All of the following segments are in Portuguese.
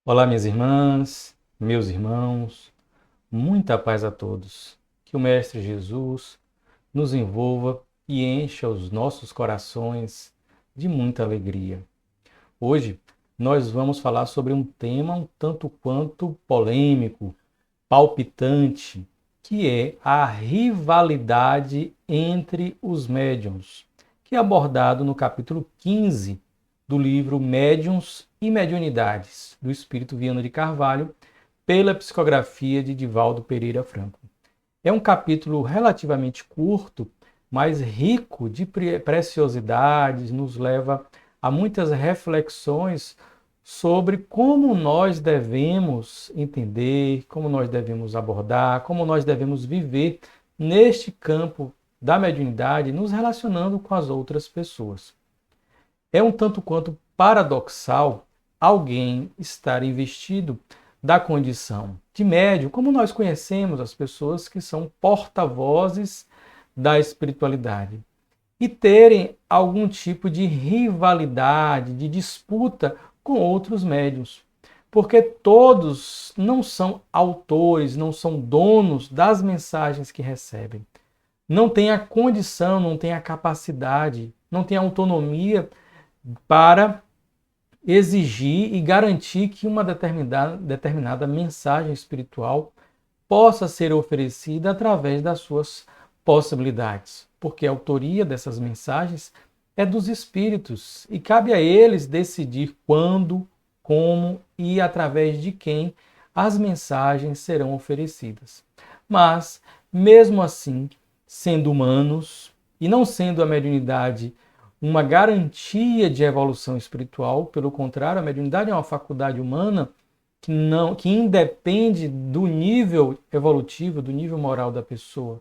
Olá, minhas irmãs, meus irmãos, muita paz a todos. Que o Mestre Jesus nos envolva e encha os nossos corações de muita alegria. Hoje nós vamos falar sobre um tema um tanto quanto polêmico, palpitante, que é a rivalidade entre os médiuns, que é abordado no capítulo 15 do livro Médiuns e Mediunidades, do Espírito Viana de Carvalho, pela psicografia de Divaldo Pereira Franco. É um capítulo relativamente curto, mas rico de preciosidades, nos leva a muitas reflexões sobre como nós devemos entender, como nós devemos abordar, como nós devemos viver neste campo da mediunidade, nos relacionando com as outras pessoas. É um tanto quanto paradoxal alguém estar investido da condição de médium, como nós conhecemos as pessoas que são porta-vozes da espiritualidade, e terem algum tipo de rivalidade, de disputa com outros médiuns. Porque todos não são autores, não são donos das mensagens que recebem. Não têm a condição, não têm a capacidade, não têm a autonomia para exigir e garantir que uma determinada mensagem espiritual possa ser oferecida através das suas possibilidades, porque a autoria dessas mensagens é dos espíritos e cabe a eles decidir quando, como e através de quem as mensagens serão oferecidas. Mas, mesmo assim, sendo humanos e não sendo a mediunidade uma garantia de evolução espiritual, pelo contrário, a mediunidade é uma faculdade humana que independe do nível evolutivo, do nível moral da pessoa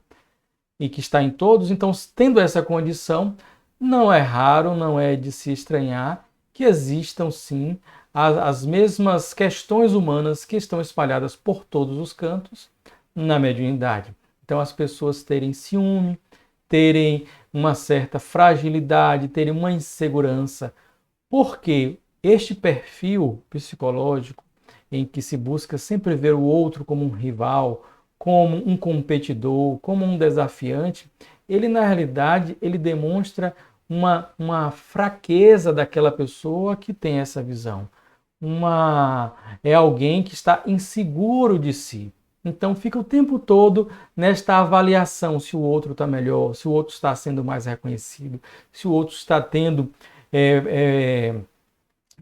e que está em todos. Então, tendo essa condição, não é raro, não é de se estranhar que existam sim as mesmas questões humanas que estão espalhadas por todos os cantos na mediunidade. Então, as pessoas terem ciúme, terem uma certa fragilidade, terem uma insegurança, porque este perfil psicológico em que se busca sempre ver o outro como um rival, como um competidor, como um desafiante, ele na realidade ele demonstra uma fraqueza daquela pessoa que tem essa visão. É alguém que está inseguro de si. Então fica o tempo todo nesta avaliação se o outro está melhor, se o outro está sendo mais reconhecido, se o outro está tendo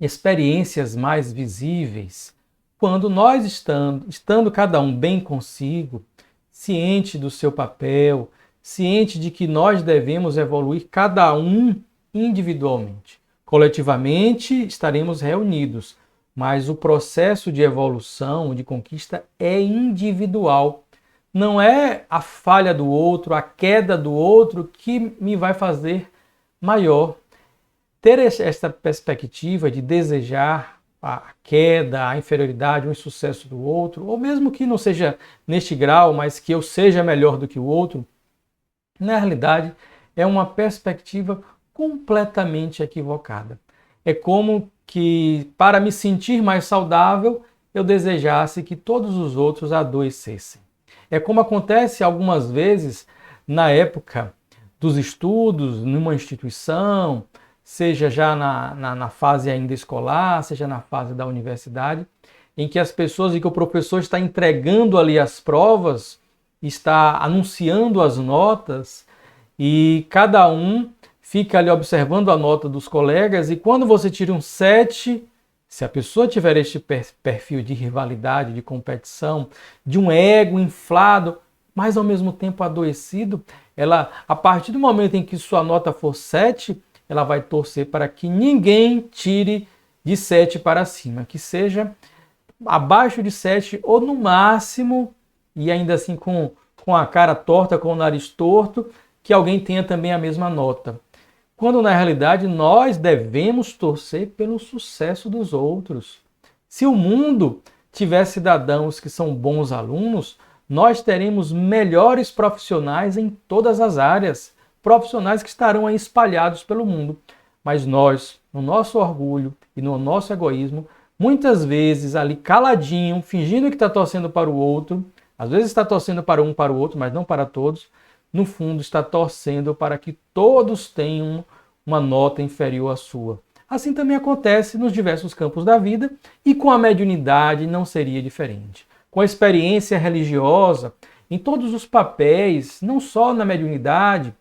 experiências mais visíveis. Quando nós estando cada um bem consigo, ciente do seu papel, ciente de que nós devemos evoluir cada um individualmente. Coletivamente estaremos reunidos, mas o processo de evolução, de conquista é individual. Não é a falha do outro, a queda do outro que me vai fazer maior. Ter esta perspectiva de desejar a queda, a inferioridade, o insucesso do outro, ou mesmo que não seja neste grau, mas que eu seja melhor do que o outro, na realidade é uma perspectiva completamente equivocada. É como que, para me sentir mais saudável, eu desejasse que todos os outros adoecessem. É como acontece algumas vezes na época dos estudos, numa instituição, seja já na fase ainda escolar, seja na fase da universidade, em que as pessoas e que o professor está entregando ali as provas, está anunciando as notas e cada um fica ali observando a nota dos colegas, e quando você tira um 7, se a pessoa tiver este perfil de rivalidade, de competição, de um ego inflado, mas ao mesmo tempo adoecido, ela, a partir do momento em que sua nota for 7, ela vai torcer para que ninguém tire de 7 para cima, que seja abaixo de 7 ou no máximo, e ainda assim com a cara torta, com o nariz torto, que alguém tenha também a mesma nota. Quando na realidade nós devemos torcer pelo sucesso dos outros. Se o mundo tiver cidadãos que são bons alunos, nós teremos melhores profissionais em todas as áreas, profissionais que estarão aí espalhados pelo mundo. Mas nós, no nosso orgulho e no nosso egoísmo, muitas vezes ali caladinho, fingindo que está torcendo para o outro, às vezes está torcendo para um, para o outro, mas não para todos, no fundo está torcendo para que todos tenham uma nota inferior à sua. Assim também acontece nos diversos campos da vida e com a mediunidade não seria diferente. Com a experiência religiosa, em todos os papéis, não só na mediunidade,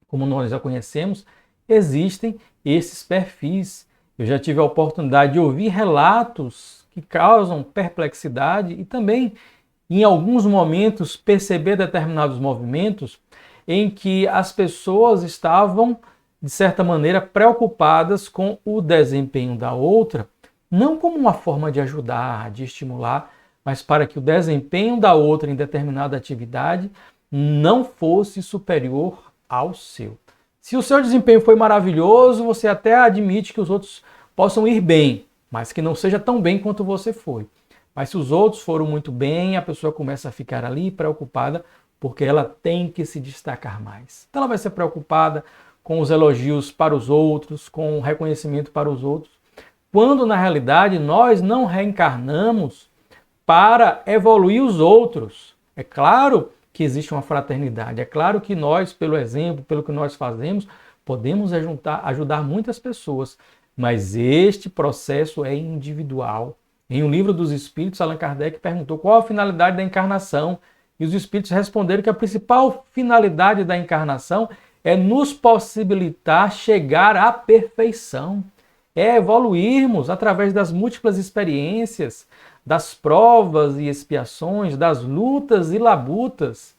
como nós já conhecemos, existem esses perfis. Eu já tive a oportunidade de ouvir relatos que causam perplexidade e também, em alguns momentos, perceber determinados movimentos em que as pessoas estavam, de certa maneira, preocupadas com o desempenho da outra, não como uma forma de ajudar, de estimular, mas para que o desempenho da outra em determinada atividade não fosse superior ao seu. Se o seu desempenho foi maravilhoso, você até admite que os outros possam ir bem, mas que não seja tão bem quanto você foi. Mas se os outros foram muito bem, a pessoa começa a ficar ali preocupada porque ela tem que se destacar mais. Então ela vai ser preocupada com os elogios para os outros, com o reconhecimento para os outros, quando na realidade nós não reencarnamos para evoluir os outros. É claro que existe uma fraternidade, é claro que nós, pelo exemplo, pelo que nós fazemos, podemos ajudar muitas pessoas, mas este processo é individual. Em O Livro dos Espíritos, Allan Kardec perguntou qual a finalidade da encarnação, e os espíritos responderam que a principal finalidade da encarnação é nos possibilitar chegar à perfeição, é evoluirmos através das múltiplas experiências, das provas e expiações, das lutas e labutas.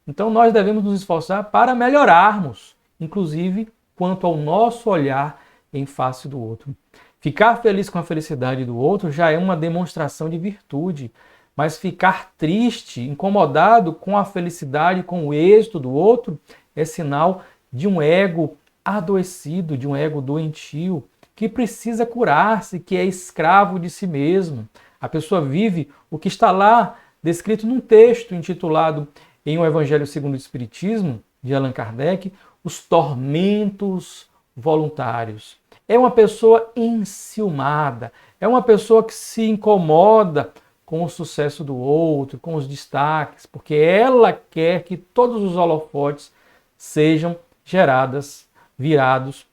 Então nós devemos nos esforçar para melhorarmos, inclusive quanto ao nosso olhar em face do outro. Ficar feliz com a felicidade do outro já é uma demonstração de virtude, mas ficar triste, incomodado com a felicidade, com o êxito do outro, é sinal de um ego adoecido, de um ego doentio, que precisa curar-se, que é escravo de si mesmo. A pessoa vive o que está lá descrito num texto intitulado em O Evangelho segundo o Espiritismo, de Allan Kardec, os tormentos voluntários. É uma pessoa enciumada, é uma pessoa que se incomoda com o sucesso do outro, com os destaques, porque ela quer que todos os holofotes sejam virados,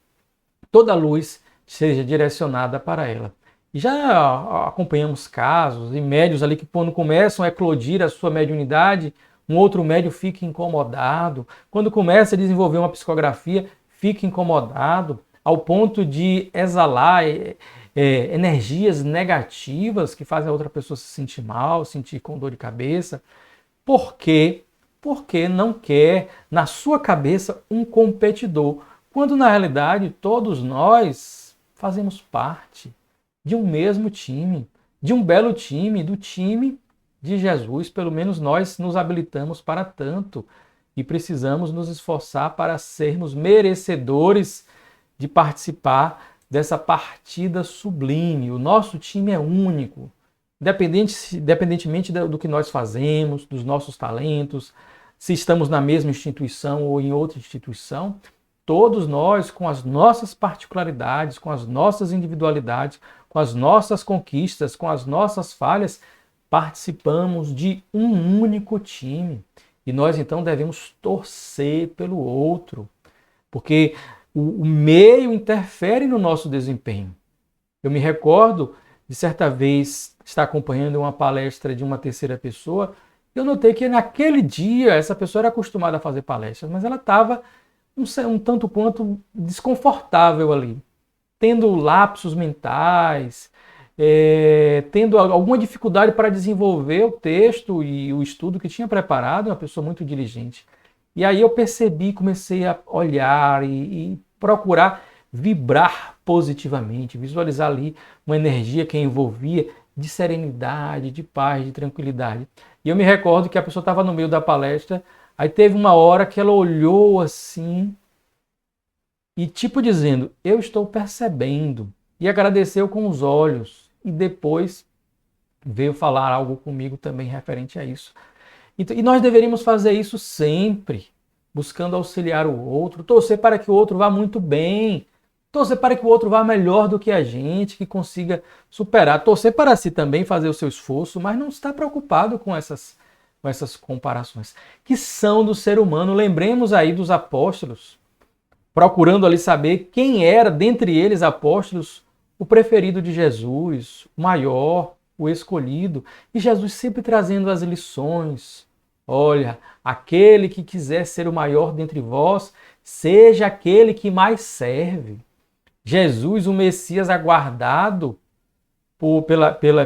toda a luz seja direcionada para ela. E já acompanhamos casos e médios ali que quando começam a eclodir a sua mediunidade, um outro médio fica incomodado. Quando começa a desenvolver uma psicografia, fica incomodado ao ponto de exalar energias negativas que fazem a outra pessoa se sentir mal, sentir com dor de cabeça. Por quê? Porque não quer na sua cabeça um competidor, quando na realidade todos nós fazemos parte de um mesmo time, de um belo time, do time de Jesus. Pelo menos nós nos habilitamos para tanto e precisamos nos esforçar para sermos merecedores de participar dessa partida sublime. O nosso time é único, independentemente do que nós fazemos, dos nossos talentos, se estamos na mesma instituição ou em outra instituição, todos nós, com as nossas particularidades, com as nossas individualidades, com as nossas conquistas, com as nossas falhas, participamos de um único time. E nós então devemos torcer pelo outro, porque o meio interfere no nosso desempenho. Eu me recordo de certa vez estar acompanhando uma palestra de uma terceira pessoa, e eu notei que naquele dia essa pessoa era acostumada a fazer palestras, mas ela estava um tanto quanto desconfortável ali, tendo lapsos mentais, tendo alguma dificuldade para desenvolver o texto e o estudo que tinha preparado, uma pessoa muito diligente. E aí eu percebi, comecei a olhar e procurar vibrar positivamente, visualizar ali uma energia que a envolvia de serenidade, de paz, de tranquilidade. E eu me recordo que a pessoa estava no meio da palestra, aí teve uma hora que ela olhou assim e tipo dizendo, eu estou percebendo, e agradeceu com os olhos, e depois veio falar algo comigo também referente a isso. E nós deveríamos fazer isso sempre, buscando auxiliar o outro, torcer para que o outro vá muito bem, Torcer para que o outro vá melhor do que a gente, que consiga superar. Torcer para si também, fazer o seu esforço, mas não estar preocupado com essas comparações, que são do ser humano. Lembremos aí dos apóstolos, procurando ali saber quem era, dentre eles apóstolos, o preferido de Jesus, o maior, o escolhido. E Jesus sempre trazendo as lições. Olha, aquele que quiser ser o maior dentre vós, seja aquele que mais serve. Jesus, o Messias aguardado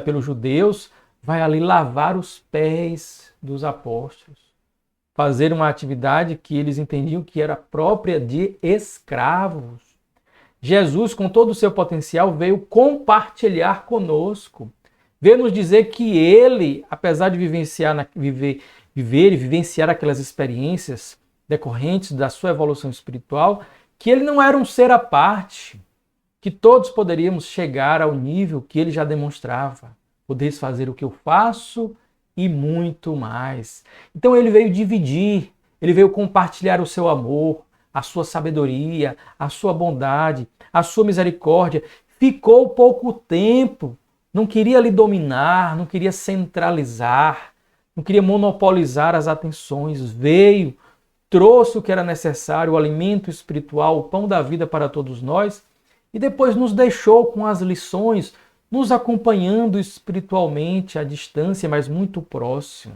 pelos judeus, vai ali lavar os pés dos apóstolos, fazer uma atividade que eles entendiam que era própria de escravos. Jesus, com todo o seu potencial, veio compartilhar conosco, veio nos dizer que ele, apesar de viver e vivenciar aquelas experiências decorrentes da sua evolução espiritual, que ele não era um ser à parte, que todos poderíamos chegar ao nível que ele já demonstrava. Podeis fazer o que eu faço e muito mais. Então ele veio dividir, ele veio compartilhar o seu amor, a sua sabedoria, a sua bondade, a sua misericórdia. Ficou pouco tempo, não queria lhe dominar, não queria centralizar, não queria monopolizar as atenções. Veio, trouxe o que era necessário, o alimento espiritual, o pão da vida para todos nós, e depois nos deixou com as lições, nos acompanhando espiritualmente à distância, mas muito próximo.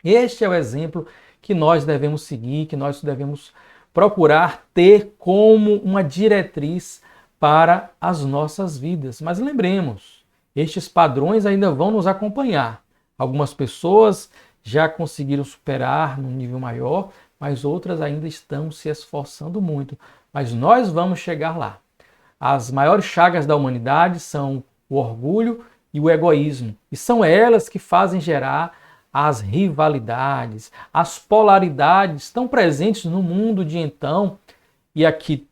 Este é o exemplo que nós devemos seguir, que nós devemos procurar ter como uma diretriz para as nossas vidas. Mas lembremos, estes padrões ainda vão nos acompanhar. Algumas pessoas já conseguiram superar num nível maior, mas outras ainda estão se esforçando muito. Mas nós vamos chegar lá. As maiores chagas da humanidade são o orgulho e o egoísmo. E são elas que fazem gerar as rivalidades, as polaridades tão presentes no mundo de então e aqui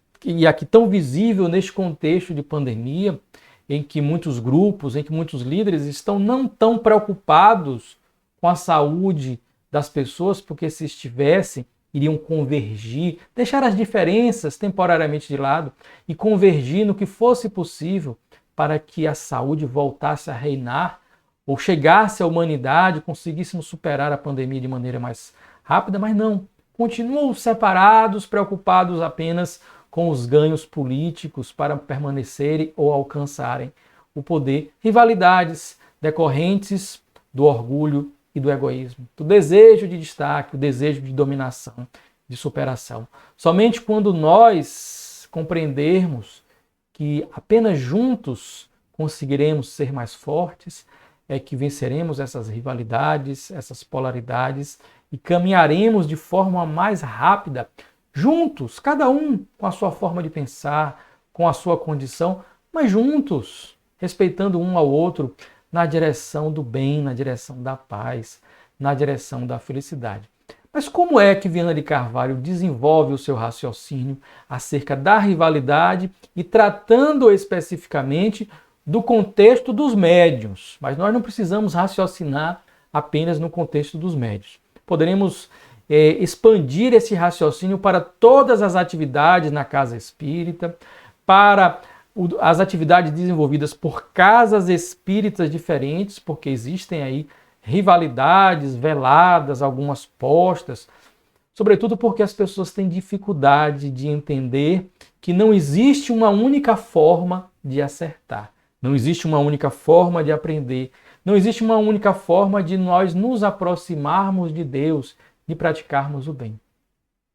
tão visível neste contexto de pandemia, em que muitos grupos, em que muitos líderes estão não tão preocupados com a saúde das pessoas, porque se estivessem, iriam convergir, deixar as diferenças temporariamente de lado e convergir no que fosse possível para que a saúde voltasse a reinar ou chegasse à humanidade, conseguíssemos superar a pandemia de maneira mais rápida, mas não. Continuam separados, preocupados apenas com os ganhos políticos para permanecerem ou alcançarem o poder. Rivalidades decorrentes do orgulho e do egoísmo, do desejo de destaque, o desejo de dominação, de superação. Somente quando nós compreendermos que apenas juntos conseguiremos ser mais fortes, é que venceremos essas rivalidades, essas polaridades e caminharemos de forma mais rápida, juntos, cada um com a sua forma de pensar, com a sua condição, mas juntos, respeitando um ao outro, na direção do bem, na direção da paz, na direção da felicidade. Mas como é que Viana de Carvalho desenvolve o seu raciocínio acerca da rivalidade e tratando especificamente do contexto dos médiuns? Mas nós não precisamos raciocinar apenas no contexto dos médiuns. Poderemos expandir esse raciocínio para todas as atividades na casa espírita, para as atividades desenvolvidas por casas espíritas diferentes, porque existem aí rivalidades veladas, algumas postas, sobretudo porque as pessoas têm dificuldade de entender que não existe uma única forma de acertar, não existe uma única forma de aprender, não existe uma única forma de nós nos aproximarmos de Deus, de praticarmos o bem.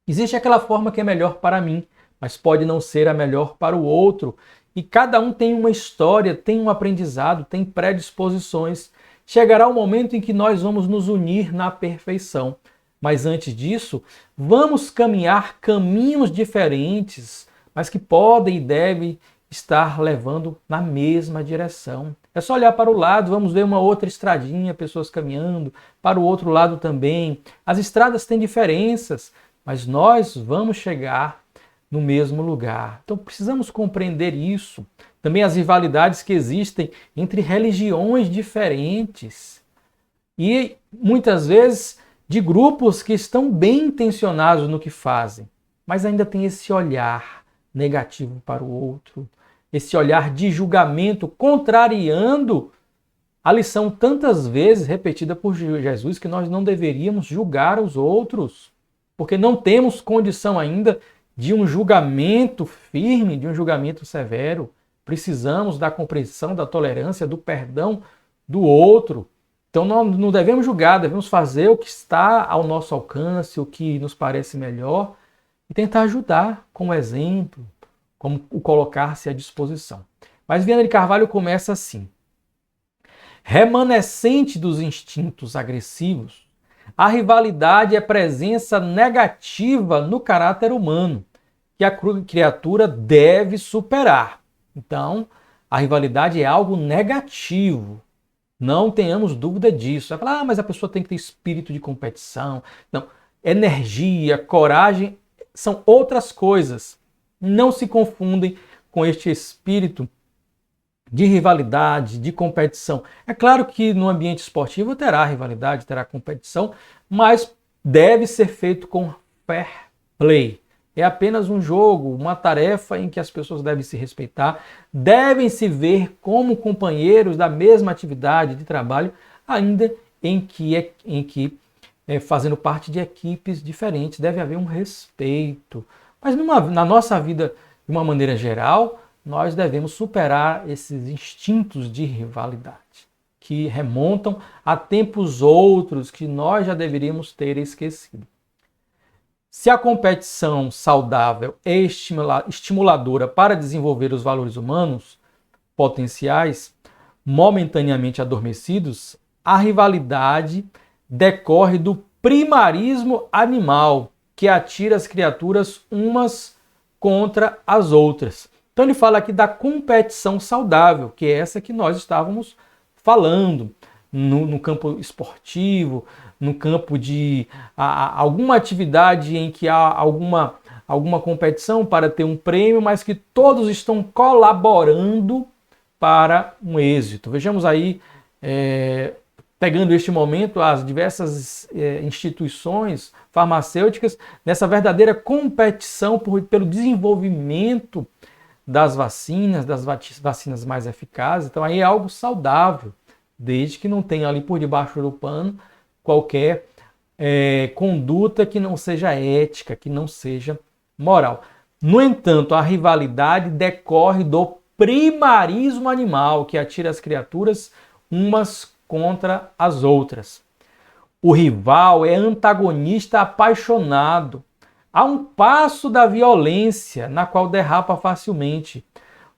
Existe aquela forma que é melhor para mim, mas pode não ser a melhor para o outro. E cada um tem uma história, tem um aprendizado, tem predisposições. Chegará o momento em que nós vamos nos unir na perfeição. Mas antes disso, vamos caminhar caminhos diferentes, mas que podem e devem estar levando na mesma direção. É só olhar para o lado, vamos ver uma outra estradinha, pessoas caminhando, para o outro lado também. As estradas têm diferenças, mas nós vamos chegar no mesmo lugar. Então precisamos compreender isso. Também as rivalidades que existem entre religiões diferentes. E muitas vezes de grupos que estão bem intencionados no que fazem, mas ainda tem esse olhar negativo para o outro, esse olhar de julgamento, contrariando a lição tantas vezes repetida por Jesus que nós não deveríamos julgar os outros, porque não temos condição ainda de um julgamento firme, de um julgamento severo. Precisamos da compreensão, da tolerância, do perdão do outro. Então não devemos julgar, devemos fazer o que está ao nosso alcance, o que nos parece melhor e tentar ajudar com o exemplo, como o colocar-se à disposição. Mas Viana de Carvalho começa assim: remanescente dos instintos agressivos, a rivalidade é presença negativa no caráter humano, que a criatura deve superar. Então, a rivalidade é algo negativo. Não tenhamos dúvida disso. Vai falar, mas a pessoa tem que ter espírito de competição. Não, energia, coragem são outras coisas. Não se confundem com este espírito de rivalidade, de competição. É claro que no ambiente esportivo terá rivalidade, terá competição, mas deve ser feito com fair play. É apenas um jogo, uma tarefa em que as pessoas devem se respeitar, devem se ver como companheiros da mesma atividade de trabalho, ainda em que fazendo parte de equipes diferentes, deve haver um respeito. Mas na nossa vida, de uma maneira geral, nós devemos superar esses instintos de rivalidade, que remontam a tempos outros que nós já deveríamos ter esquecido. Se a competição saudável é estimuladora para desenvolver os valores humanos potenciais, momentaneamente adormecidos, a rivalidade decorre do primarismo animal, que atira as criaturas umas contra as outras. Então ele fala aqui da competição saudável, que é essa que nós estávamos falando no campo esportivo, no campo de alguma atividade em que há alguma competição para ter um prêmio, mas que todos estão colaborando para um êxito. Vejamos aí, pegando este momento, as diversas instituições farmacêuticas nessa verdadeira competição pelo desenvolvimento das vacinas mais eficazes. Então aí é algo saudável, desde que não tenha ali por debaixo do pano qualquer conduta que não seja ética, que não seja moral. No entanto, a rivalidade decorre do primarismo animal, que atira as criaturas umas contra as outras. O rival é antagonista apaixonado, a um passo da violência, na qual derrapa facilmente,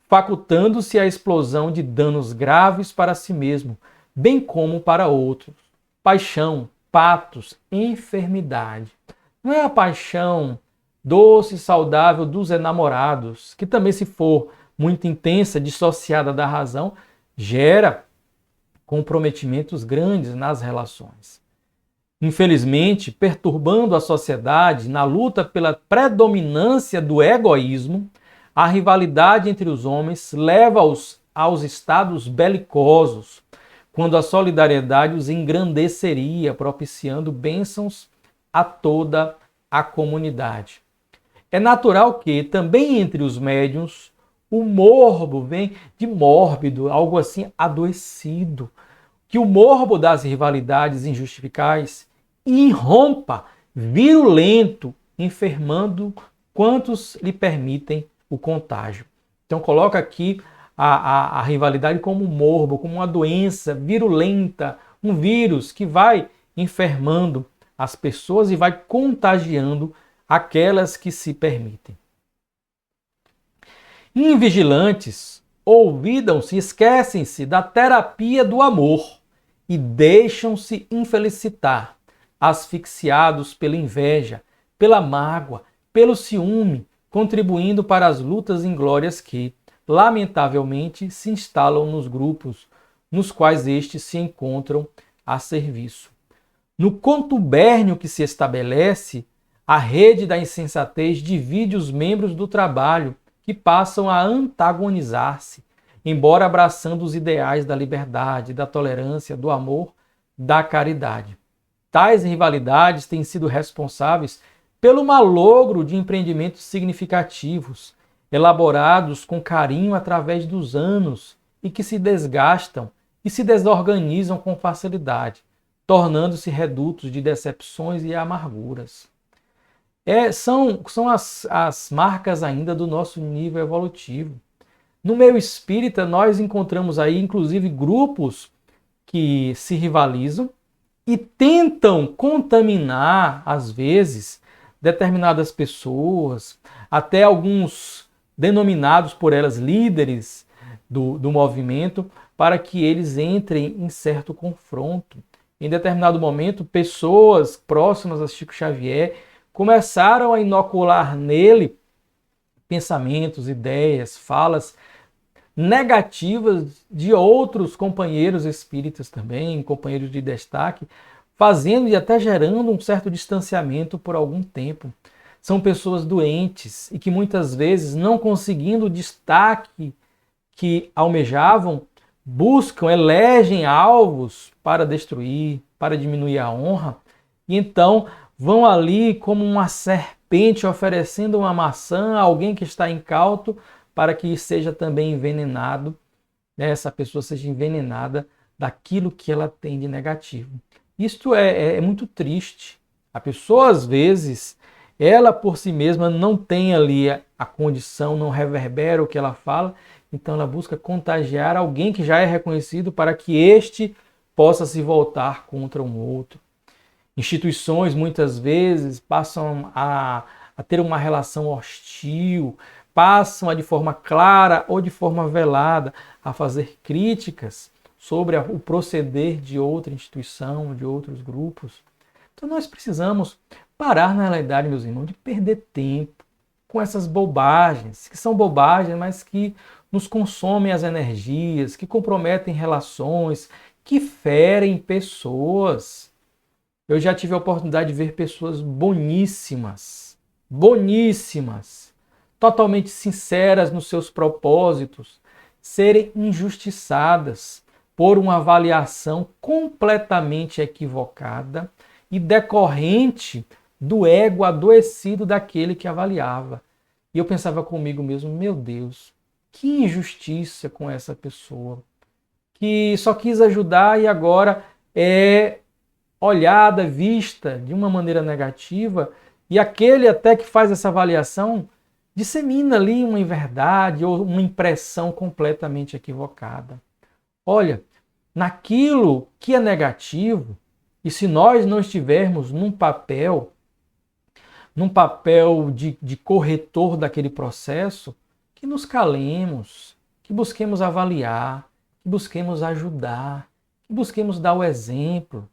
facultando-se a explosão de danos graves para si mesmo, bem como para outros. Paixão, patos, enfermidade. Não é a paixão doce e saudável dos enamorados, que também, se for muito intensa, dissociada da razão, gera comprometimentos grandes nas relações. Infelizmente, perturbando a sociedade na luta pela predominância do egoísmo, a rivalidade entre os homens leva-os aos estados belicosos, quando a solidariedade os engrandeceria, propiciando bênçãos a toda a comunidade. É natural que, também entre os médiuns, o morbo vem de mórbido, algo assim adoecido, que o morbo das rivalidades injustificáveis irrompa virulento, enfermando quantos lhe permitem o contágio. Então coloca aqui a rivalidade como um morbo, como uma doença virulenta, um vírus que vai enfermando as pessoas e vai contagiando aquelas que se permitem. Invigilantes, olvidam-se, esquecem-se da terapia do amor e deixam-se infelicitar, asfixiados pela inveja, pela mágoa, pelo ciúme, contribuindo para as lutas inglórias que, lamentavelmente, se instalam nos grupos nos quais estes se encontram a serviço. No contubérnio que se estabelece, a rede da insensatez divide os membros do trabalho, que passam a antagonizar-se, embora abraçando os ideais da liberdade, da tolerância, do amor, da caridade. Tais rivalidades têm sido responsáveis pelo malogro de empreendimentos significativos, elaborados com carinho através dos anos e que se desgastam e se desorganizam com facilidade, tornando-se redutos de decepções e amarguras. São as marcas ainda do nosso nível evolutivo. No meio espírita, nós encontramos aí, inclusive, grupos que se rivalizam e tentam contaminar, às vezes, determinadas pessoas, até alguns denominados por elas líderes do movimento, para que eles entrem em certo confronto. Em determinado momento, pessoas próximas a Chico Xavier começaram a inocular nele pensamentos, ideias, falas negativas de outros companheiros espíritas também, companheiros de destaque, fazendo e até gerando um certo distanciamento por algum tempo. São pessoas doentes e que muitas vezes, não conseguindo o destaque que almejavam, elegem alvos para destruir, para diminuir a honra, e então vão ali como uma serpente oferecendo uma maçã a alguém que está incauto para que seja também envenenado, né? Essa pessoa seja envenenada daquilo que ela tem de negativo. Isto é muito triste. A pessoa, às vezes, ela por si mesma não tem ali a condição, não reverbera o que ela fala, então ela busca contagiar alguém que já é reconhecido para que este possa se voltar contra um outro. Instituições, muitas vezes, passam a ter uma relação hostil, passam a, de forma clara ou de forma velada, a fazer críticas sobre o proceder de outra instituição, de outros grupos. Então nós precisamos parar, na realidade, meus irmãos, de perder tempo com essas bobagens, que são bobagens, mas que nos consomem as energias, que comprometem relações, que ferem pessoas. Eu já tive a oportunidade de ver pessoas boníssimas, totalmente sinceras nos seus propósitos, serem injustiçadas por uma avaliação completamente equivocada e decorrente do ego adoecido daquele que avaliava. E eu pensava comigo mesmo, meu Deus, que injustiça com essa pessoa, que só quis ajudar e agora é olhada, vista de uma maneira negativa, e aquele até que faz essa avaliação dissemina ali uma inverdade ou uma impressão completamente equivocada. Olha, naquilo que é negativo, e se nós não estivermos num papel de corretor daquele processo, que nos calemos, que busquemos avaliar, que busquemos ajudar, que busquemos dar o exemplo.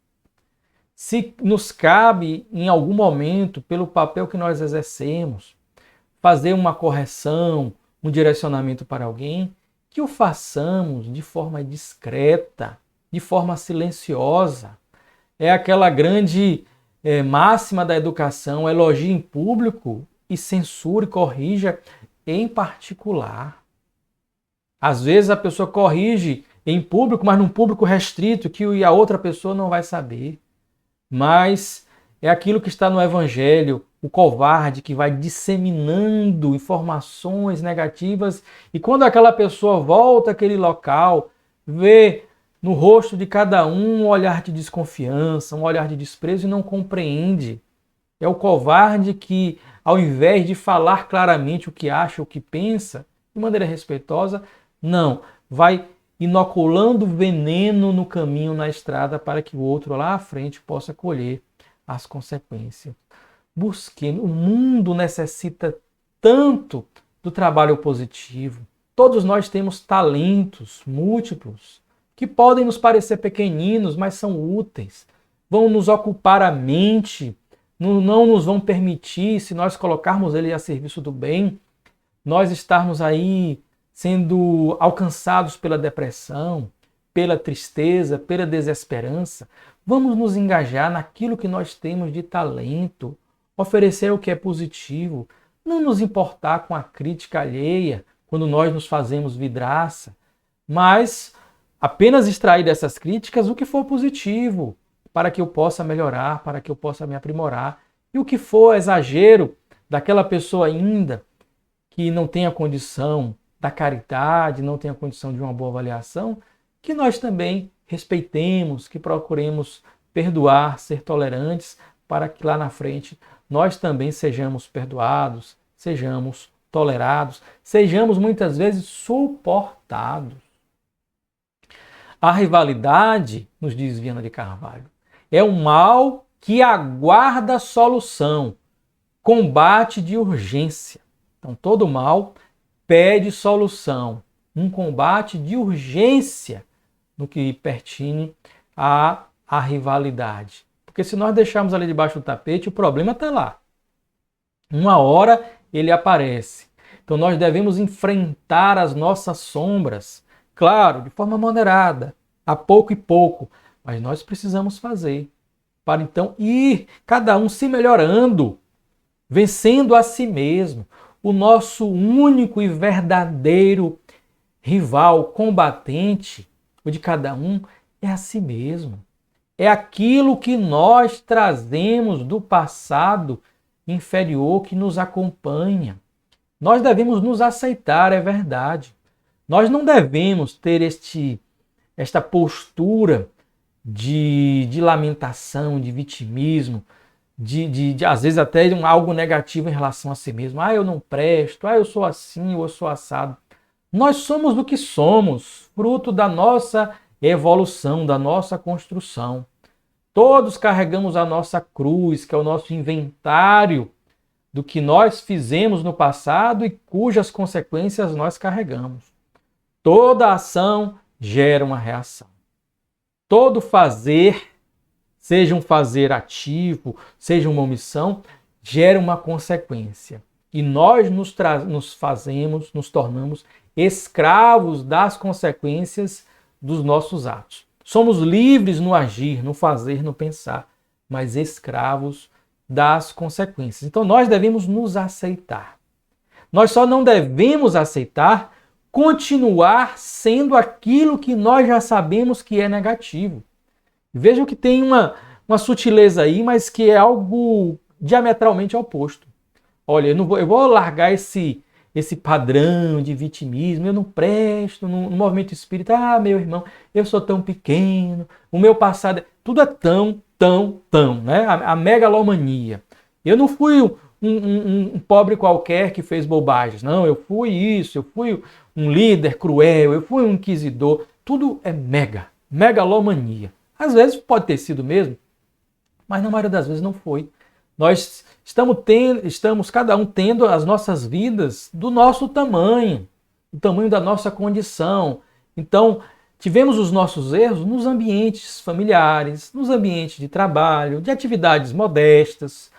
Se nos cabe, em algum momento, pelo papel que nós exercemos, fazer uma correção, um direcionamento para alguém, que o façamos de forma discreta, de forma silenciosa. É aquela grande máxima da educação: elogie em público e censure, corrija em particular. Às vezes a pessoa corrige em público, mas num público restrito que a outra pessoa não vai saber. Mas é aquilo que está no Evangelho, o covarde que vai disseminando informações negativas, e quando aquela pessoa volta àquele local, vê no rosto de cada um olhar de desconfiança, um olhar de desprezo e não compreende. É o covarde que, ao invés de falar claramente o que acha, o que pensa, de maneira respeitosa, não, vai inoculando veneno no caminho, na estrada, para que o outro lá à frente possa colher as consequências. Busquemos. O mundo necessita tanto do trabalho positivo. Todos nós temos talentos múltiplos que podem nos parecer pequeninos, mas são úteis. Vão nos ocupar a mente, não nos vão permitir, se nós colocarmos ele a serviço do bem, nós estarmos aí sendo alcançados pela depressão, pela tristeza, pela desesperança. Vamos nos engajar naquilo que nós temos de talento, oferecer o que é positivo, não nos importar com a crítica alheia quando nós nos fazemos vidraça, mas apenas extrair dessas críticas o que for positivo, para que eu possa melhorar, para que eu possa me aprimorar. E o que for exagero daquela pessoa ainda que não tem a condição da caridade, não tem a condição de uma boa avaliação, que nós também respeitemos, que procuremos perdoar, ser tolerantes, para que lá na frente nós também sejamos perdoados, sejamos tolerados, sejamos muitas vezes suportados. A rivalidade, nos diz Viana de Carvalho, é um mal que aguarda solução, combate de urgência. Então, todo mal pede solução, um combate de urgência no que pertine à rivalidade. Porque se nós deixarmos ali debaixo do tapete, o problema está lá. Uma hora ele aparece. Então, nós devemos enfrentar as nossas sombras, claro, de forma moderada, a pouco e pouco, mas nós precisamos fazer para então ir cada um se melhorando, vencendo a si mesmo. O nosso único e verdadeiro rival, combatente, o de cada um, é a si mesmo. É aquilo que nós trazemos do passado inferior que nos acompanha. Nós devemos nos aceitar, é verdade. Nós não devemos ter esta postura de lamentação, de vitimismo, às vezes até algo negativo em relação a si mesmo. Eu não presto, eu sou assim, eu sou assado. Nós somos do que somos, fruto da nossa evolução, da nossa construção. Todos carregamos a nossa cruz, que é o nosso inventário do que nós fizemos no passado e cujas consequências nós carregamos. Toda ação gera uma reação. Todo fazer, seja um fazer ativo, seja uma omissão, gera uma consequência. E nós nos tornamos escravos das consequências dos nossos atos. Somos livres no agir, no fazer, no pensar, mas escravos das consequências. Então nós devemos nos aceitar. Nós só não devemos aceitar continuar sendo aquilo que nós já sabemos que é negativo. Vejam que tem uma sutileza aí, mas que é algo diametralmente oposto. Olha, eu vou largar esse padrão de vitimismo, eu não presto no movimento espírita. Meu irmão, eu sou tão pequeno, o meu passado... Tudo é tão, né? A megalomania. Eu não fui um pobre qualquer que fez bobagens. Não, eu fui isso, eu fui um líder cruel, eu fui um inquisidor. Tudo é megalomania. Às vezes pode ter sido mesmo, mas na maioria das vezes não foi. Nós estamos cada um tendo as nossas vidas do nosso tamanho, do tamanho da nossa condição. Então, tivemos os nossos erros nos ambientes familiares, nos ambientes de trabalho, de atividades modestas,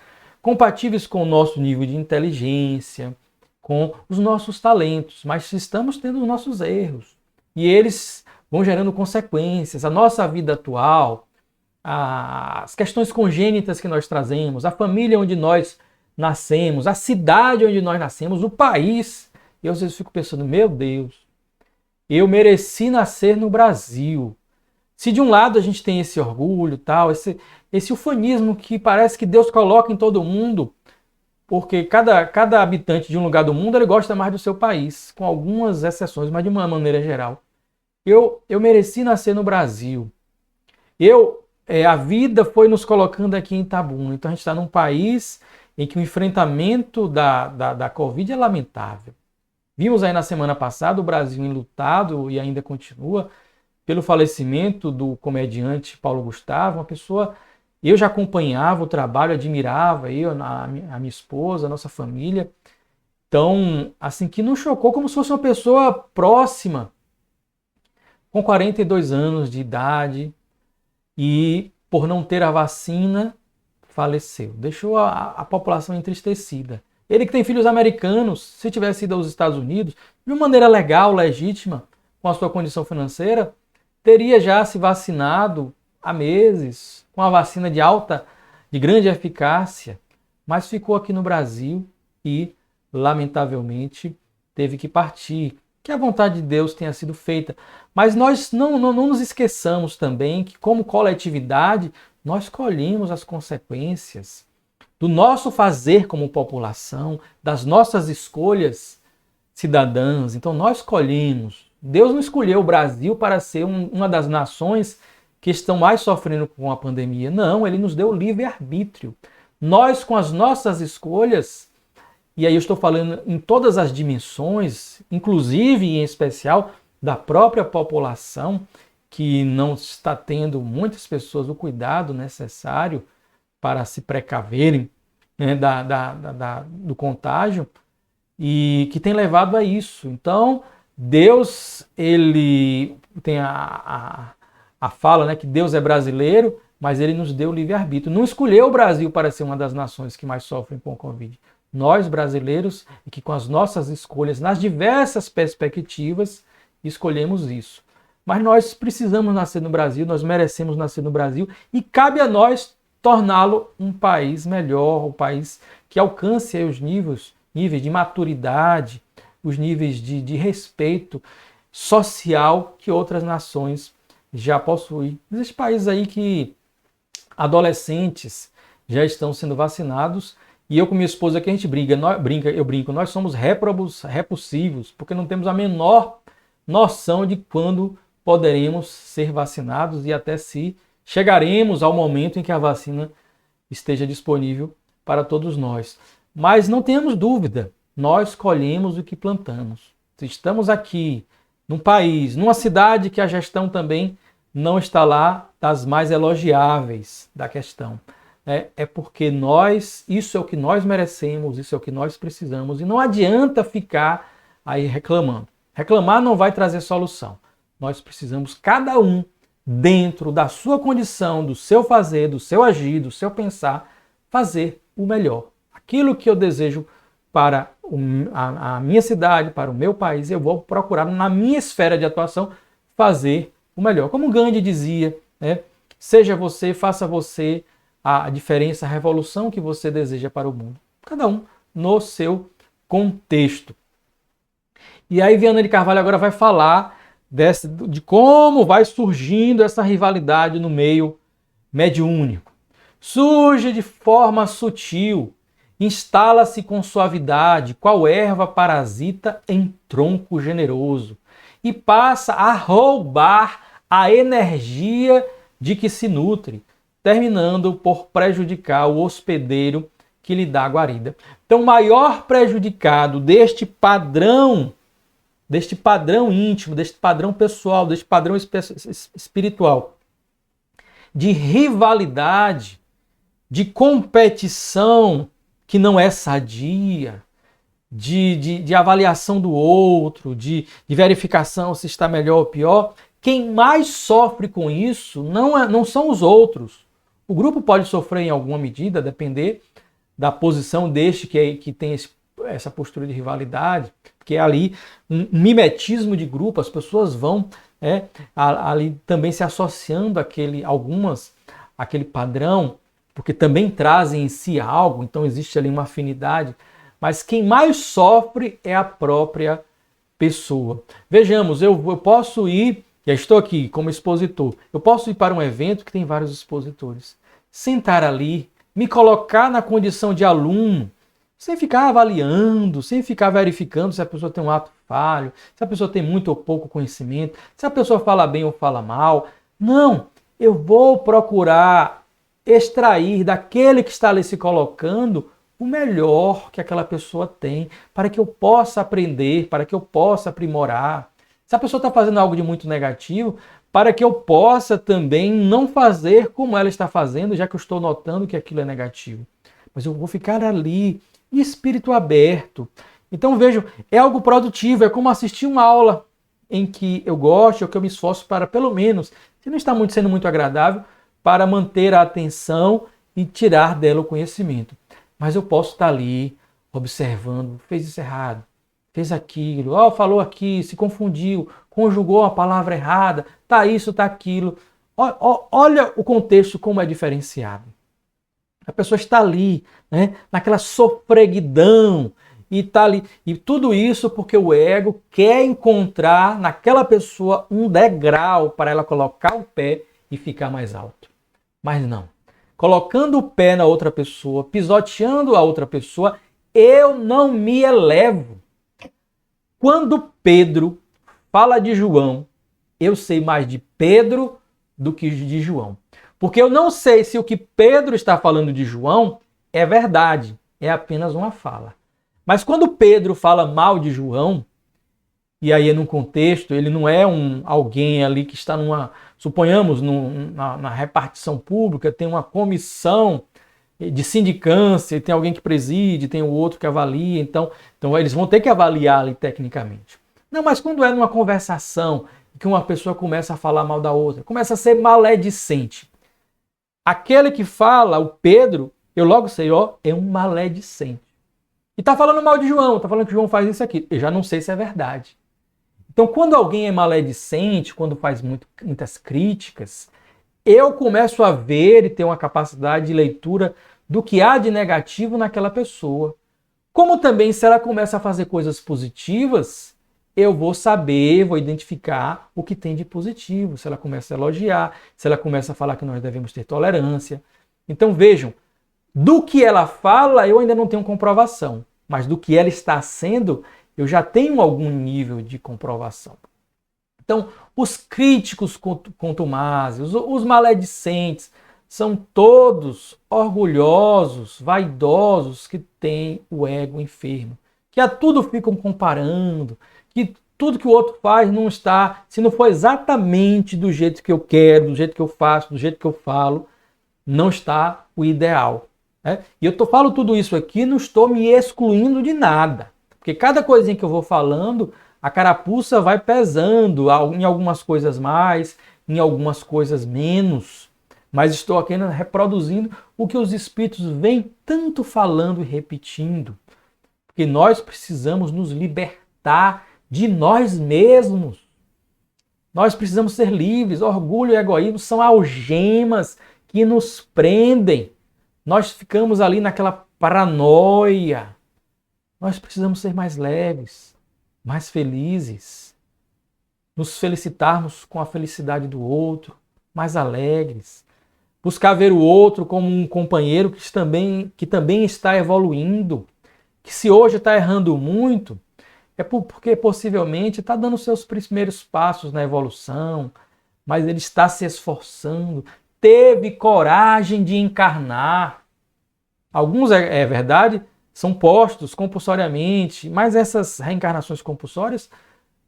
compatíveis com o nosso nível de inteligência, com os nossos talentos, mas estamos tendo os nossos erros. E eles vão gerando consequências. A nossa vida atual, as questões congênitas que nós trazemos, a família onde nós nascemos, a cidade onde nós nascemos, o país. Eu às vezes fico pensando, meu Deus, eu mereci nascer no Brasil. Se de um lado a gente tem esse orgulho, tal, esse ufanismo que parece que Deus coloca em todo mundo, porque cada habitante de um lugar do mundo ele gosta mais do seu país, com algumas exceções, mas de uma maneira geral. Eu mereci nascer no Brasil. A vida foi nos colocando aqui em Itabuna. Então a gente está num país em que o enfrentamento da Covid é lamentável. Vimos aí na semana passada o Brasil enlutado, e ainda continua, pelo falecimento do comediante Paulo Gustavo, uma pessoa... Eu já acompanhava o trabalho, admirava a minha esposa, a nossa família. Então, assim, que nos chocou como se fosse uma pessoa próxima, com 42 anos de idade, e por não ter a vacina, faleceu. Deixou a população entristecida. Ele que tem filhos americanos, se tivesse ido aos Estados Unidos, de uma maneira legal, legítima, com a sua condição financeira, teria já se vacinado há meses, com a vacina de grande eficácia, mas ficou aqui no Brasil e, lamentavelmente, teve que partir. Que a vontade de Deus tenha sido feita. Mas nós não nos esqueçamos também que, como coletividade, nós colhemos as consequências do nosso fazer como população, das nossas escolhas cidadãs. Então nós escolhemos. Deus não escolheu o Brasil para ser uma das nações que estão mais sofrendo com a pandemia. Não, ele nos deu livre-arbítrio. Nós, com as nossas escolhas, e aí eu estou falando em todas as dimensões, inclusive e em especial da própria população, que não está tendo muitas pessoas o cuidado necessário para se precaverem, né, do contágio, e que tem levado a isso. Então, Deus, ele tem a fala, né, que Deus é brasileiro, mas ele nos deu livre-arbítrio. Não escolheu o Brasil para ser uma das nações que mais sofrem com o Covid. Nós, brasileiros, e que com as nossas escolhas, nas diversas perspectivas, escolhemos isso. Mas nós precisamos nascer no Brasil, nós merecemos nascer no Brasil, e cabe a nós torná-lo um país melhor, um país que alcance aí os níveis de maturidade, os níveis de respeito social que outras nações já possuem. Existem países aí que adolescentes já estão sendo vacinados, e eu com minha esposa aqui a gente eu brinco, nós somos repulsivos, porque não temos a menor noção de quando poderemos ser vacinados e até se chegaremos ao momento em que a vacina esteja disponível para todos nós. Mas não tenhamos dúvida, nós colhemos o que plantamos. Se estamos aqui num país, numa cidade que a gestão também não está lá das mais elogiáveis da questão, é porque isso é o que nós merecemos, isso é o que nós precisamos, e não adianta ficar aí reclamando. Reclamar não vai trazer solução. Nós precisamos, cada um, dentro da sua condição, do seu fazer, do seu agir, do seu pensar, fazer o melhor. Aquilo que eu desejo para a minha cidade, para o meu país, eu vou procurar, na minha esfera de atuação, fazer o melhor. Como Gandhi dizia, né? Seja você, faça você a diferença, a revolução que você deseja para o mundo. Cada um no seu contexto. E aí Viana de Carvalho agora vai falar de como vai surgindo essa rivalidade no meio mediúnico. Surge de forma sutil, instala-se com suavidade, qual erva parasita em tronco generoso, e passa a roubar a energia de que se nutre, terminando por prejudicar o hospedeiro que lhe dá a guarida. Então, o maior prejudicado deste padrão íntimo, deste padrão pessoal, deste padrão espiritual, de rivalidade, de competição que não é sadia, de avaliação do outro, de verificação se está melhor ou pior, quem mais sofre com isso não são os outros. O grupo pode sofrer em alguma medida, depender da posição deste que tem essa postura de rivalidade, porque é ali um mimetismo de grupo, as pessoas vão ali também se associando àquele padrão, porque também trazem em si algo, então existe ali uma afinidade, mas quem mais sofre é a própria pessoa. Vejamos, eu posso ir, já estou aqui como expositor, eu posso ir para um evento que tem vários expositores, sentar ali, me colocar na condição de aluno, sem ficar avaliando, sem ficar verificando se a pessoa tem um ato falho, se a pessoa tem muito ou pouco conhecimento, se a pessoa fala bem ou fala mal. Não, eu vou procurar extrair daquele que está ali se colocando o melhor que aquela pessoa tem, para que eu possa aprender, para que eu possa aprimorar. Se a pessoa está fazendo algo de muito negativo, para que eu possa também não fazer como ela está fazendo, já que eu estou notando que aquilo é negativo. Mas eu vou ficar ali, espírito aberto. Então vejam, é algo produtivo, é como assistir uma aula em que eu gosto, ou que eu me esforço para, pelo menos, se não está sendo muito agradável, para manter a atenção e tirar dela o conhecimento. Mas eu posso estar ali, observando, fez isso errado, fez aquilo, falou aqui, se confundiu, conjugou a palavra errada, tá isso, tá aquilo. Olha o contexto como é diferenciado. A pessoa está ali, né, naquela sofreguidão, e está ali. E tudo isso porque o ego quer encontrar naquela pessoa um degrau para ela colocar o pé e ficar mais alto. Mas não. Colocando o pé na outra pessoa, pisoteando a outra pessoa, eu não me elevo. Quando Pedro fala de João, eu sei mais de Pedro do que de João. Porque eu não sei se o que Pedro está falando de João é verdade, é apenas uma fala. Mas quando Pedro fala mal de João, e aí é num contexto, ele não é alguém ali que está suponhamos, na repartição pública, tem uma comissão de sindicância, e tem alguém que preside, tem o outro que avalia, então eles vão ter que avaliar ali tecnicamente. Não, mas quando é numa conversação que uma pessoa começa a falar mal da outra, começa a ser maledicente. Aquele que fala, o Pedro, eu logo sei, é um maledicente. E tá falando mal de João, tá falando que João faz isso aqui. Eu já não sei se é verdade. Então, quando alguém é maledicente, quando faz muitas críticas, eu começo a ver e ter uma capacidade de leitura do que há de negativo naquela pessoa. Como também, se ela começa a fazer coisas positivas, eu vou saber, vou identificar o que tem de positivo. Se ela começa a elogiar, se ela começa a falar que nós devemos ter tolerância. Então, vejam, do que ela fala, eu ainda não tenho comprovação. Mas do que ela está sendo, eu já tenho algum nível de comprovação. Então, os críticos contumazes, os maledicentes, são todos orgulhosos, vaidosos, que têm o ego enfermo, que a tudo ficam comparando, que tudo que o outro faz não está, se não for exatamente do jeito que eu quero, do jeito que eu faço, do jeito que eu falo, não está o ideal. Né? E eu falo tudo isso aqui, não estou me excluindo de nada. Porque cada coisinha que eu vou falando, a carapuça vai pesando, em algumas coisas mais, em algumas coisas menos. Mas estou aqui reproduzindo o que os espíritos vêm tanto falando e repetindo. Porque nós precisamos nos libertar de nós mesmos. Nós precisamos ser livres. Orgulho e egoísmo são algemas que nos prendem. Nós ficamos ali naquela paranoia. Nós precisamos ser mais leves, mais felizes, nos felicitarmos com a felicidade do outro, mais alegres, buscar ver o outro como um companheiro que também está evoluindo, que se hoje está errando muito, é porque possivelmente está dando seus primeiros passos na evolução, mas ele está se esforçando, teve coragem de encarnar. Alguns, é verdade, são postos compulsoriamente, mas essas reencarnações compulsórias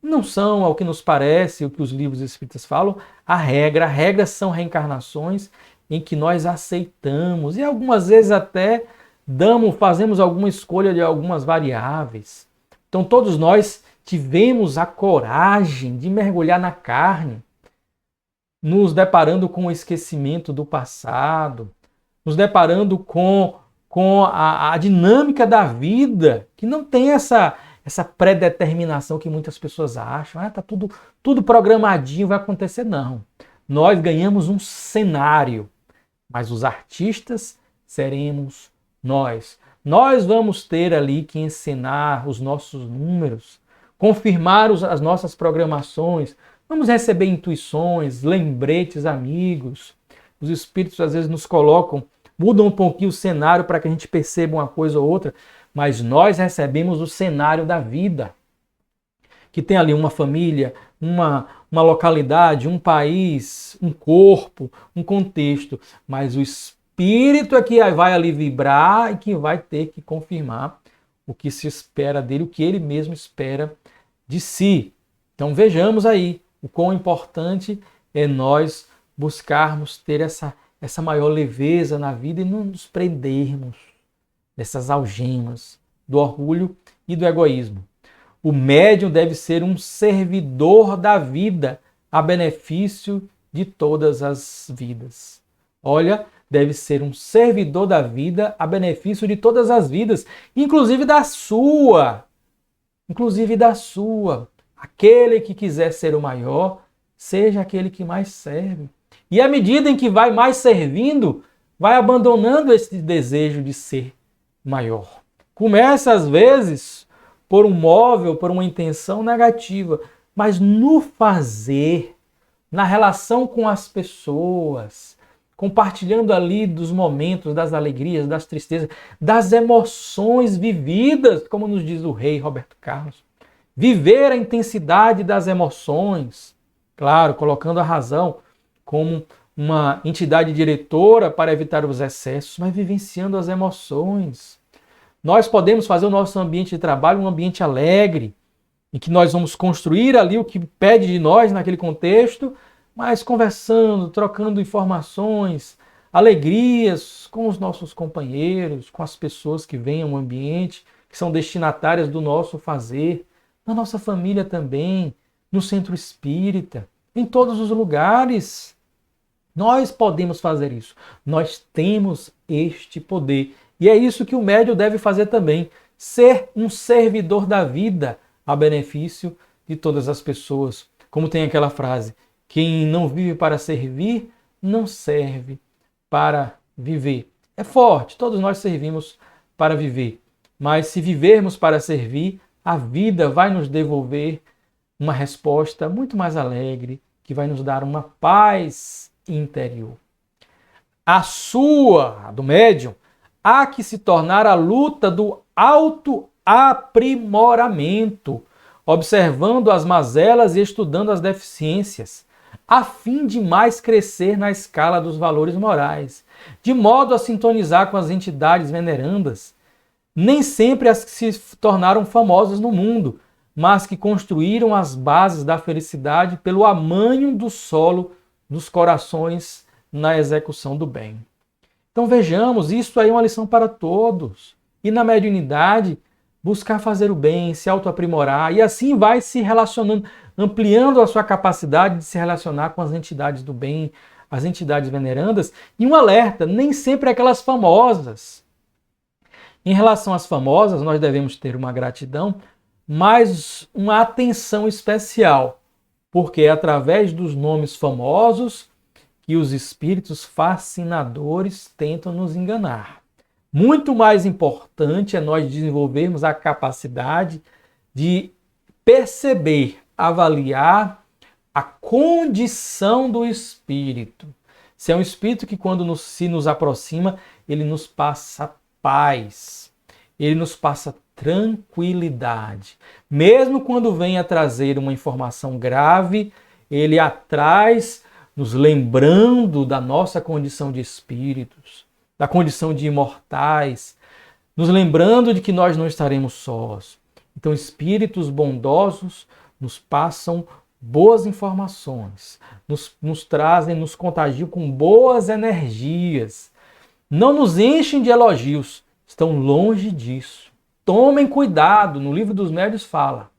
não são, ao que nos parece, o que os livros espíritas falam, a regra. A regra são reencarnações em que nós aceitamos e algumas vezes até fazemos alguma escolha de algumas variáveis. Então todos nós tivemos a coragem de mergulhar na carne, nos deparando com o esquecimento do passado, nos deparando com a dinâmica da vida, que não tem essa predeterminação que muitas pessoas acham. Tá tudo programadinho, vai acontecer. Não. Nós ganhamos um cenário, mas os artistas seremos nós. Nós vamos ter ali que encenar os nossos números, confirmar as nossas programações, vamos receber intuições, lembretes, amigos. Os espíritos às vezes nos colocam, mudam um pouquinho o cenário para que a gente perceba uma coisa ou outra, mas nós recebemos o cenário da vida, que tem ali uma família, uma localidade, um país, um corpo, um contexto, mas o espírito é que vai ali vibrar e que vai ter que confirmar o que se espera dele, o que ele mesmo espera de si. Então vejamos aí o quão importante é nós buscarmos ter essa maior leveza na vida e não nos prendermos dessas algemas do orgulho e do egoísmo. O médium deve ser um servidor da vida a benefício de todas as vidas. Olha, deve ser um servidor da vida a benefício de todas as vidas, inclusive da sua. Inclusive da sua. Aquele que quiser ser o maior, seja aquele que mais serve. E à medida em que vai mais servindo, vai abandonando esse desejo de ser maior. Começa, às vezes, por um móvel, por uma intenção negativa, mas no fazer, na relação com as pessoas, compartilhando ali dos momentos, das alegrias, das tristezas, das emoções vividas, como nos diz o rei Roberto Carlos. viver a intensidade das emoções, claro, colocando a razão como uma entidade diretora para evitar os excessos, mas vivenciando as emoções. Nós podemos fazer o nosso ambiente de trabalho um ambiente alegre, em que nós vamos construir ali o que pede de nós naquele contexto, mas conversando, trocando informações, alegrias com os nossos companheiros, com as pessoas que vêm ao ambiente, que são destinatárias do nosso fazer, na nossa família também, no centro espírita, em todos os lugares. Nós podemos fazer isso. Nós temos este poder. E é isso que o médium deve fazer também. Ser um servidor da vida a benefício de todas as pessoas. Como tem aquela frase, quem não vive para servir, não serve para viver. É forte, todos nós servimos para viver. Mas se vivermos para servir, a vida vai nos devolver uma resposta muito mais alegre, que vai nos dar uma paz interior. A do médium, há que se tornar a luta do autoaprimoramento, observando as mazelas e estudando as deficiências, a fim de mais crescer na escala dos valores morais, de modo a sintonizar com as entidades venerandas, nem sempre as que se tornaram famosas no mundo, mas que construíram as bases da felicidade pelo amanho do solo dos corações na execução do bem. Então vejamos, isso aí é uma lição para todos. E na mediunidade, buscar fazer o bem, se autoaprimorar, e assim vai se relacionando, ampliando a sua capacidade de se relacionar com as entidades do bem, as entidades venerandas. E um alerta, nem sempre aquelas famosas. Em relação às famosas, nós devemos ter uma gratidão, mas uma atenção especial, porque é através dos nomes famosos que os espíritos fascinadores tentam nos enganar. Muito mais importante é nós desenvolvermos a capacidade de perceber, avaliar a condição do espírito. Se é um espírito que quando se nos aproxima, ele nos passa paz, ele nos passa tranquilidade. Mesmo quando vem a trazer uma informação grave, ele atrás, nos lembrando da nossa condição de espíritos, da condição de imortais, nos lembrando de que nós não estaremos sós. Então, espíritos bondosos nos passam boas informações, nos trazem, nos contagiam com boas energias. Não nos enchem de elogios, estão longe disso. Tomem cuidado, no livro dos médiuns fala,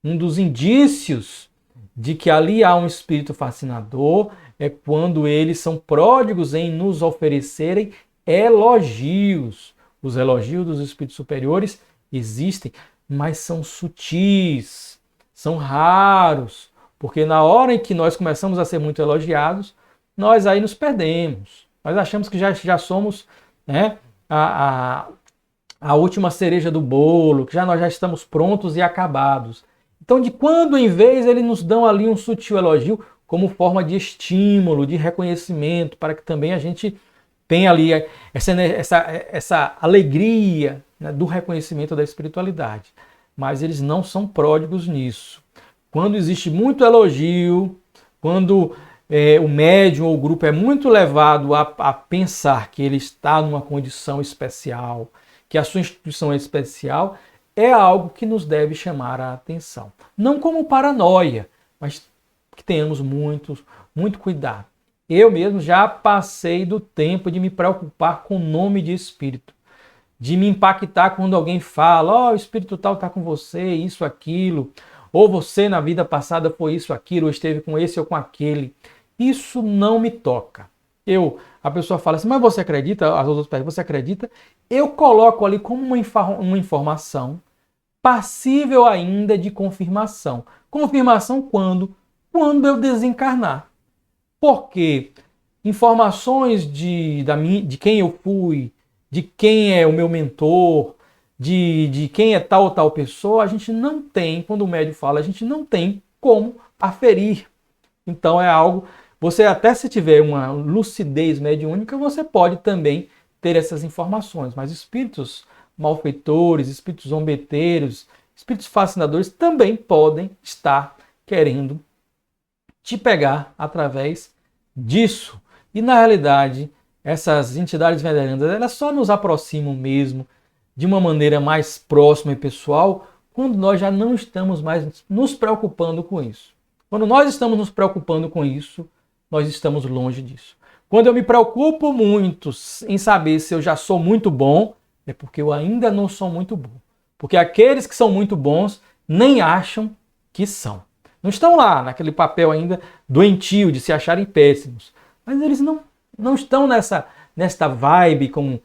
um dos indícios de que ali há um espírito fascinador é quando eles são pródigos em nos oferecerem elogios. Os elogios dos espíritos superiores existem, mas são sutis, são raros, porque na hora em que nós começamos a ser muito elogiados, nós aí nos perdemos. Nós achamos que já somos, né, a última cereja do bolo, que nós já estamos prontos e acabados. Então, de quando em vez eles nos dão ali um sutil elogio como forma de estímulo, de reconhecimento, para que também a gente tenha ali essa alegria, né, do reconhecimento da espiritualidade. Mas eles não são pródigos nisso. Quando existe muito elogio, quando o médium ou o grupo é muito levado a pensar que ele está numa condição especial, que a sua instituição é especial, é algo que nos deve chamar a atenção. Não como paranoia, mas que tenhamos muito cuidado. Eu mesmo já passei do tempo de me preocupar com o nome de espírito, de me impactar quando alguém fala, o espírito tal está com você, isso, aquilo, ou você na vida passada foi isso, aquilo, ou esteve com esse ou com aquele. Isso não me toca. A pessoa fala assim, mas você acredita? As outras perguntam, você acredita? Eu coloco ali como uma informação passível ainda de confirmação. Confirmação quando? Quando eu desencarnar. Porque informações de quem eu fui, de quem é o meu mentor, de quem é tal ou tal pessoa, a gente não tem, quando o médium fala, a gente não tem como aferir. Então é algo, você até se tiver uma lucidez mediúnica, você pode também ter essas informações, mas espíritos malfeitores, espíritos zombeteiros, espíritos fascinadores também podem estar querendo te pegar através disso. E na realidade, essas entidades venerandas, elas só nos aproximam mesmo de uma maneira mais próxima e pessoal quando nós já não estamos mais nos preocupando com isso. Quando nós estamos nos preocupando com isso, nós estamos longe disso. Quando eu me preocupo muito em saber se eu já sou muito bom, é porque eu ainda não sou muito bom. Porque aqueles que são muito bons nem acham que são. Não estão lá naquele papel ainda doentio de se acharem péssimos. Mas eles não estão nesta vibe, como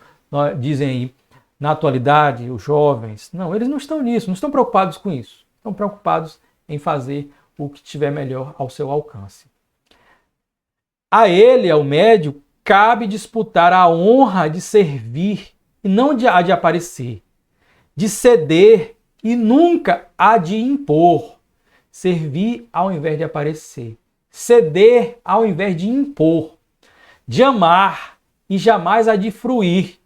dizem aí na atualidade, os jovens. Não, eles não estão nisso, não estão preocupados com isso. Estão preocupados em fazer o que tiver melhor ao seu alcance. A ele, ao médium, cabe disputar a honra de servir e não a de aparecer, de ceder e nunca a de impor. Servir ao invés de aparecer, ceder ao invés de impor, de amar e jamais a de fruir,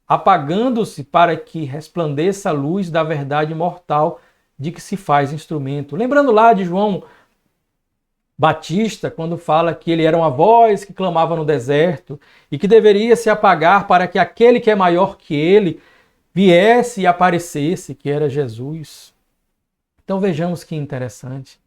apagando-se para que resplandeça a luz da verdade mortal de que se faz instrumento. Lembrando lá de João Batista, quando fala que ele era uma voz que clamava no deserto e que deveria se apagar para que aquele que é maior que ele viesse e aparecesse, que era Jesus. Então vejamos que interessante.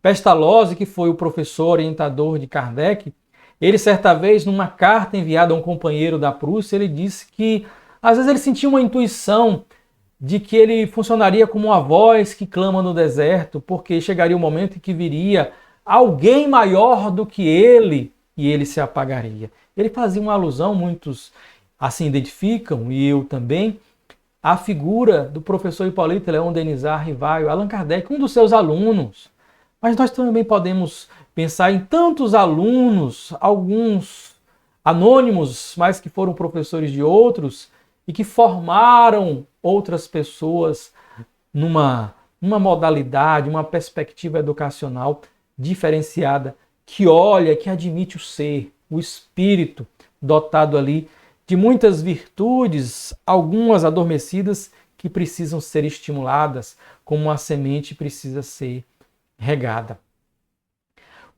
Pestalozzi, que foi o professor orientador de Kardec, ele certa vez, numa carta enviada a um companheiro da Prússia, ele disse que às vezes ele sentia uma intuição de que ele funcionaria como uma voz que clama no deserto, porque chegaria o momento em que viria alguém maior do que ele e ele se apagaria. Ele fazia uma alusão, muitos assim identificam, e eu também, a figura do professor Hipólito Leon Denisard Rivaio, Allan Kardec, um dos seus alunos. Mas nós também podemos pensar em tantos alunos, alguns anônimos, mas que foram professores de outros e que formaram outras pessoas numa modalidade, uma perspectiva educacional diferenciada, que olha, que admite o ser, o espírito dotado ali de muitas virtudes, algumas adormecidas que precisam ser estimuladas, como uma semente precisa ser regada.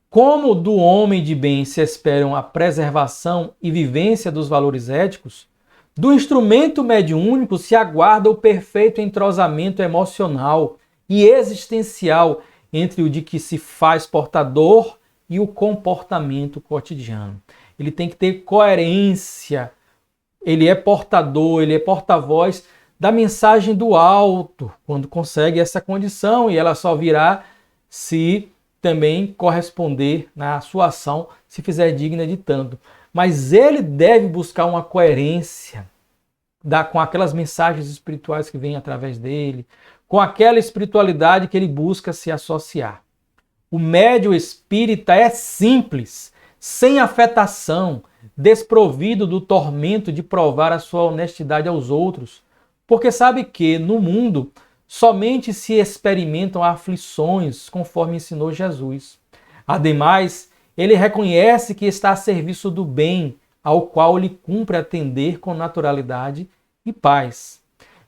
Como do homem de bem se esperam a preservação e vivência dos valores éticos, do instrumento mediúnico se aguarda o perfeito entrosamento emocional e existencial entre o de que se faz portador e o comportamento cotidiano. Ele tem que ter coerência. Ele é portador, ele é porta-voz da mensagem do alto, quando consegue essa condição, e ela só virá se também corresponder na sua ação, se fizer digna de tanto. Mas ele deve buscar uma coerência com aquelas mensagens espirituais que vêm através dele, com aquela espiritualidade que ele busca se associar. O médium espírita é simples, sem afetação, desprovido do tormento de provar a sua honestidade aos outros, porque sabe que no mundo somente se experimentam aflições, conforme ensinou Jesus. Ademais, ele reconhece que está a serviço do bem, ao qual lhe cumpre atender com naturalidade e paz.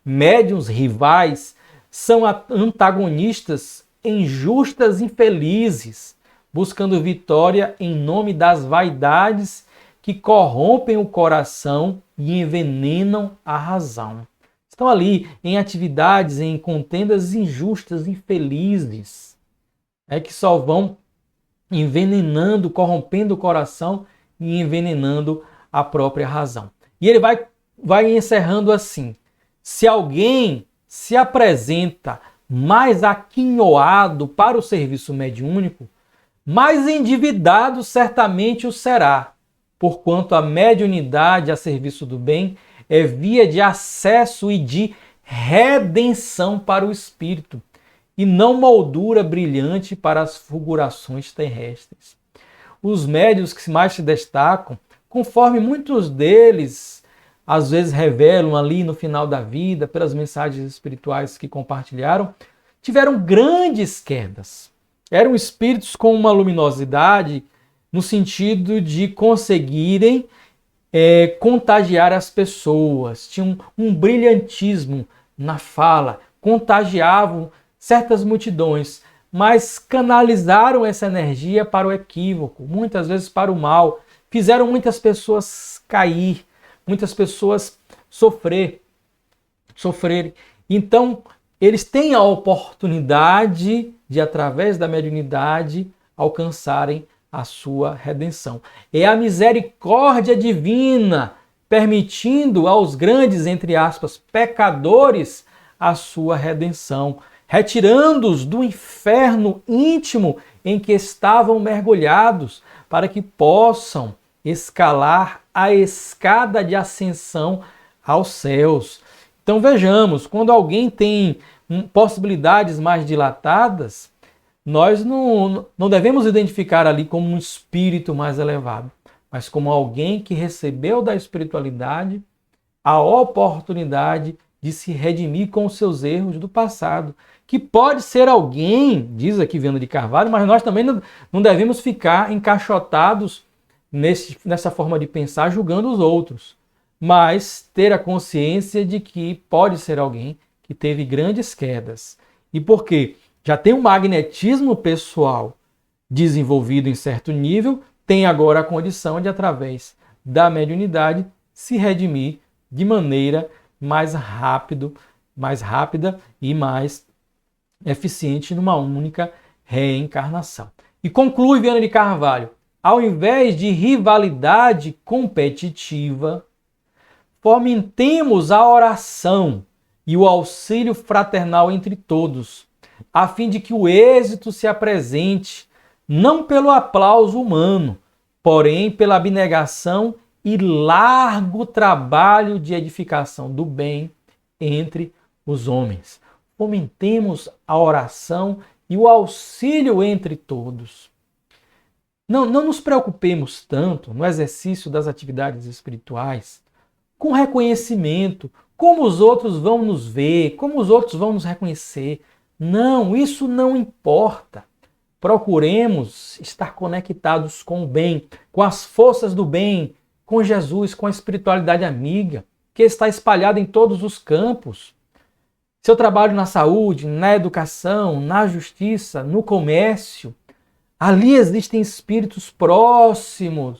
Médiuns rivais são antagonistas injustas e infelizes, buscando vitória em nome das vaidades que corrompem o coração e envenenam a razão. Estão ali em atividades, em contendas injustas, infelizes, que só vão envenenando, corrompendo o coração e envenenando a própria razão. E ele vai encerrando assim: se alguém se apresenta mais aquinhoado para o serviço mediúnico, mais endividado certamente o será, porquanto a mediunidade a serviço do bem é via de acesso e de redenção para o espírito, e não moldura brilhante para as fulgurações terrestres. Os médiuns que mais se destacam, conforme muitos deles às vezes revelam ali no final da vida, pelas mensagens espirituais que compartilharam, tiveram grandes quedas. Eram espíritos com uma luminosidade no sentido de conseguirem contagiar as pessoas. Tinham um brilhantismo na fala, contagiavam certas multidões, mas canalizaram essa energia para o equívoco, muitas vezes para o mal, fizeram muitas pessoas cair, muitas pessoas sofrerem. Então, eles têm a oportunidade de, através da mediunidade, alcançarem a sua redenção. É a misericórdia divina permitindo aos grandes, entre aspas, pecadores a sua redenção, retirando-os do inferno íntimo em que estavam mergulhados, para que possam escalar a escada de ascensão aos céus. Então vejamos, quando alguém tem possibilidades mais dilatadas, nós não devemos identificar ali como um espírito mais elevado, mas como alguém que recebeu da espiritualidade a oportunidade de se redimir com os seus erros do passado. Que pode ser alguém, diz aqui Viana de Carvalho, mas nós também não devemos ficar encaixotados nessa forma de pensar, julgando os outros, mas ter a consciência de que pode ser alguém que teve grandes quedas. E por quê? Já tem um magnetismo pessoal desenvolvido em certo nível, tem agora a condição de, através da mediunidade, se redimir de maneira mais rápida e mais eficiente numa única reencarnação. E conclui Viana de Carvalho: ao invés de rivalidade competitiva, fomentemos a oração e o auxílio fraternal entre todos, a fim de que o êxito se apresente não pelo aplauso humano, porém pela abnegação e largo trabalho de edificação do bem entre os homens. Fomentemos a oração e o auxílio entre todos. Não nos preocupemos tanto no exercício das atividades espirituais com reconhecimento, como os outros vão nos ver, como os outros vão nos reconhecer. Não, isso não importa. Procuremos estar conectados com o bem, com as forças do bem, com Jesus, com a espiritualidade amiga, que está espalhada em todos os campos. Seu trabalho na saúde, na educação, na justiça, no comércio, ali existem espíritos próximos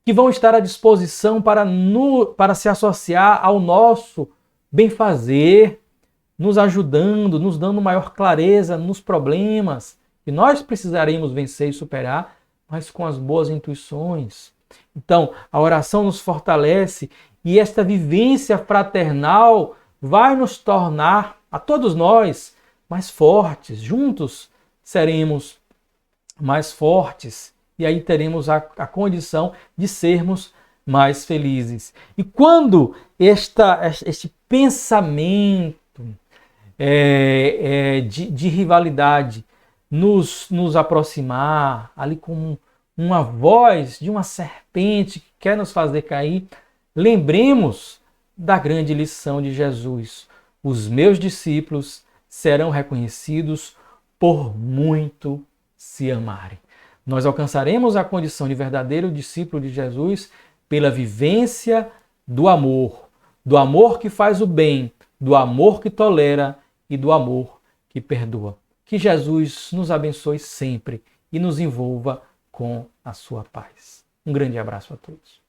que vão estar à disposição para se associar ao nosso bem-fazer, nos ajudando, nos dando maior clareza nos problemas que nós precisaremos vencer e superar, mas com as boas intuições. Então, a oração nos fortalece e esta vivência fraternal vai nos tornar, a todos nós, mais fortes. Juntos seremos mais fortes e aí teremos a condição de sermos mais felizes. E quando este pensamento de rivalidade nos aproximar, ali como uma voz de uma serpente que quer nos fazer cair, lembremos da grande lição de Jesus: os meus discípulos serão reconhecidos por muito se amarem. Nós alcançaremos a condição de verdadeiro discípulo de Jesus pela vivência do amor que faz o bem, do amor que tolera e do amor que perdoa. Que Jesus nos abençoe sempre e nos envolva com a sua paz. Um grande abraço a todos.